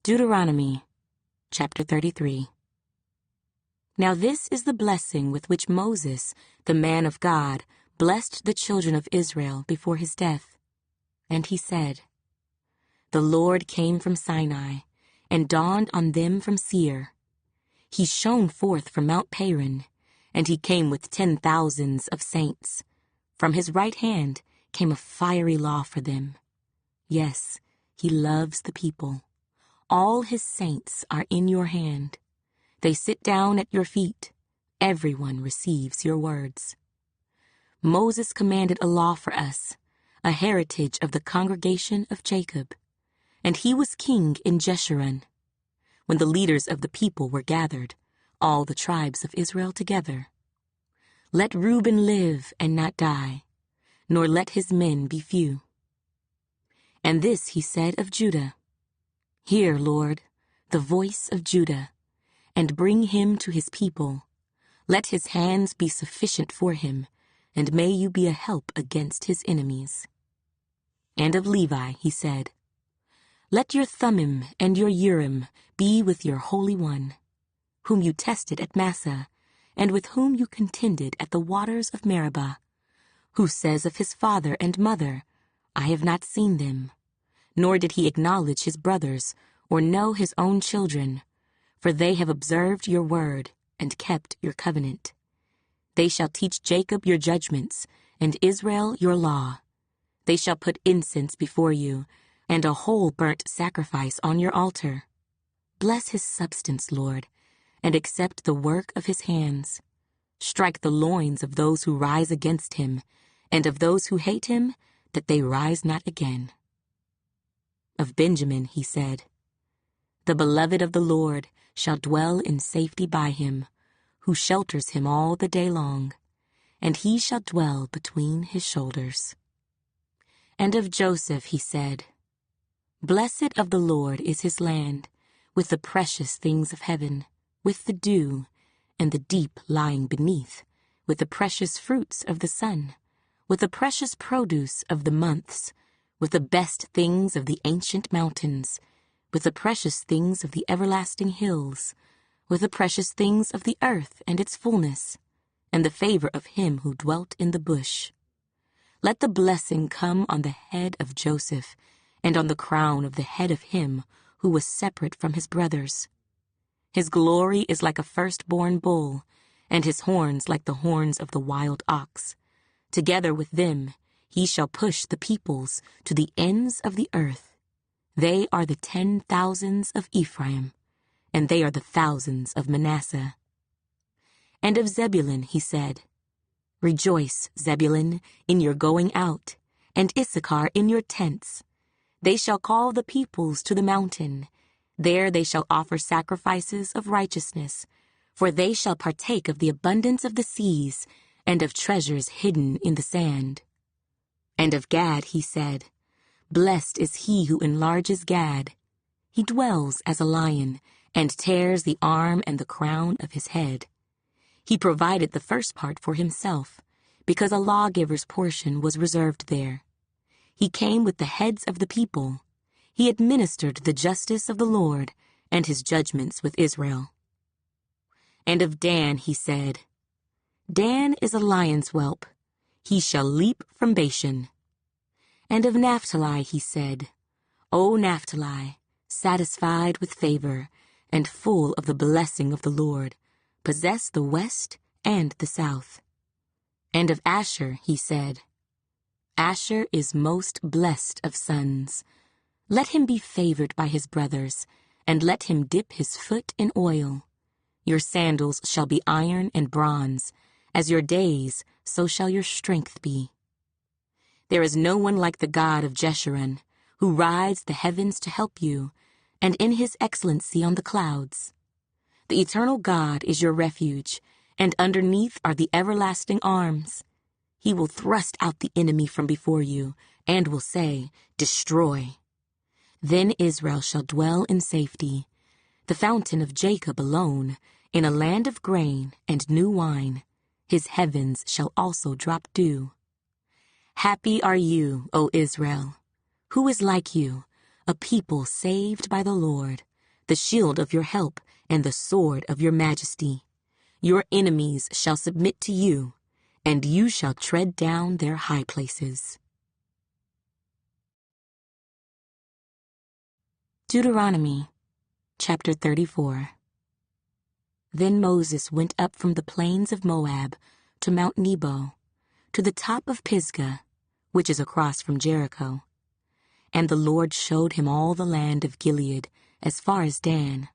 Deuteronomy, chapter 33. Now this is the blessing with which Moses, the man of God, blessed the children of Israel before his death. And he said, The Lord came from Sinai, and dawned on them from Seir. He shone forth from Mount Paran, and he came with 10,000s of saints. From his right hand came a fiery law for them. Yes, he loves the people. All his saints are in your hand. They sit down at your feet. Everyone receives your words. Moses commanded a law for us, a heritage of the congregation of Jacob. And he was king in Jeshurun. When the leaders of the people were gathered, all the tribes of Israel together. Let Reuben live and not die, nor let his men be few. And this he said of Judah, Hear, Lord, the voice of Judah, and bring him to his people. Let his hands be sufficient for him, and may you be a help against his enemies. And of Levi he said, Let your Thummim and your Urim be with your Holy One, whom you tested at Massah, and with whom you contended at the waters of Meribah, who says of his father and mother, I have not seen them. Nor did he acknowledge his brothers, or know his own children, for they have observed your word, and kept your covenant. They shall teach Jacob your judgments, and Israel your law. They shall put incense before you, and a whole burnt sacrifice on your altar. Bless his substance, Lord, and accept the work of his hands. Strike the loins of those who rise against him, and of those who hate him, that they rise not again. Of Benjamin he said, The beloved of the Lord shall dwell in safety by him, who shelters him all the day long, and he shall dwell between his shoulders. And of Joseph he said, Blessed of the Lord is his land, with the precious things of heaven, with the dew, and the deep lying beneath, with the precious fruits of the sun, with the precious produce of the months, with the best things of the ancient mountains, with the precious things of the everlasting hills, with the precious things of the earth and its fullness, and the favor of him who dwelt in the bush. Let the blessing come on the head of Joseph, and on the crown of the head of him who was separate from his brothers. His glory is like a firstborn bull, and his horns like the horns of the wild ox. Together with them he shall push the peoples to the ends of the earth. They are the 10,000s of Ephraim, and they are the thousands of Manasseh. And of Zebulun he said, Rejoice, Zebulun, in your going out, and Issachar in your tents. They shall call the peoples to the mountain. There they shall offer sacrifices of righteousness, for they shall partake of the abundance of the seas, and of treasures hidden in the sand. And of Gad he said, Blessed is he who enlarges Gad. He dwells as a lion, and tears the arm and the crown of his head. He provided the first part for himself, because a lawgiver's portion was reserved there. He came with the heads of the people. He administered the justice of the Lord, and his judgments with Israel. And of Dan he said, Dan is a lion's whelp. He shall leap from Bashan. And of Naphtali he said, O Naphtali, satisfied with favor, and full of the blessing of the Lord, possess the west and the south. And of Asher he said, Asher is most blessed of sons. Let him be favored by his brothers, and let him dip his foot in oil. Your sandals shall be iron and bronze. As your days, so shall your strength be. There is no one like the God of Jeshurun, who rides the heavens to help you, and in his excellency on the clouds. The eternal God is your refuge, and underneath are the everlasting arms. He will thrust out the enemy from before you, and will say, Destroy. Then Israel shall dwell in safety, the fountain of Jacob alone, in a land of grain and new wine. His heavens shall also drop dew. Happy are you, O Israel! Who is like you, a people saved by the Lord, the shield of your help, and the sword of your majesty. Your enemies shall submit to you, and you shall tread down their high places. Deuteronomy, chapter 34. Then Moses went up from the plains of Moab to Mount Nebo, to the top of Pisgah, which is across from Jericho. And the Lord showed him all the land of Gilead, as far as Dan,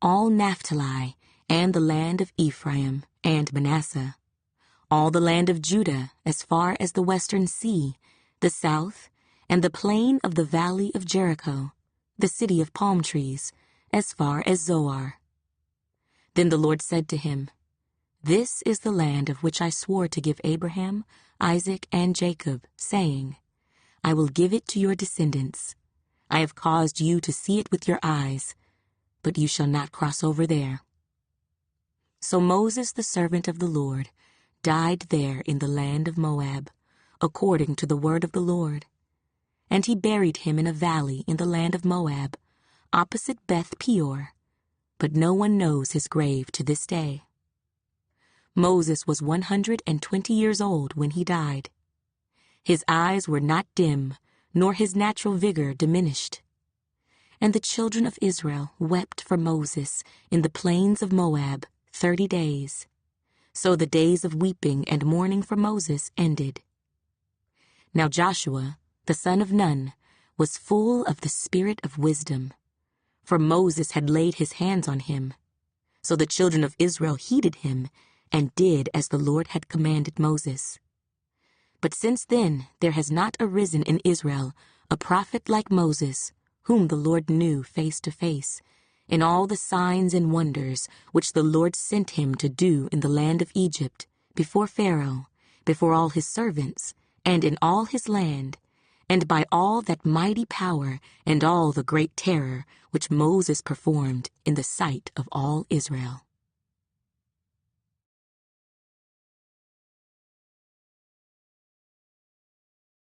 all Naphtali, and the land of Ephraim and Manasseh, all the land of Judah, as far as the western sea, the south, and the plain of the valley of Jericho, the city of palm trees, as far as Zoar. Then the Lord said to him, This is the land of which I swore to give Abraham, Isaac, and Jacob, saying, I will give it to your descendants. I have caused you to see it with your eyes, but you shall not cross over there. So Moses, the servant of the Lord, died there in the land of Moab, according to the word of the Lord. And he buried him in a valley in the land of Moab, opposite Beth Peor, but no one knows his grave to this day. Moses was 120 years old when he died. His eyes were not dim, nor his natural vigor diminished. And the children of Israel wept for Moses in the plains of Moab 30 days. So the days of weeping and mourning for Moses ended. Now Joshua, the son of Nun, was full of the spirit of wisdom, for Moses had laid his hands on him. So the children of Israel heeded him and did as the Lord had commanded Moses. But since then there has not arisen in Israel a prophet like Moses, whom the Lord knew face to face, in all the signs and wonders which the Lord sent him to do in the land of Egypt, before Pharaoh, before all his servants, and in all his land, and by all that mighty power and all the great terror which Moses performed in the sight of all Israel.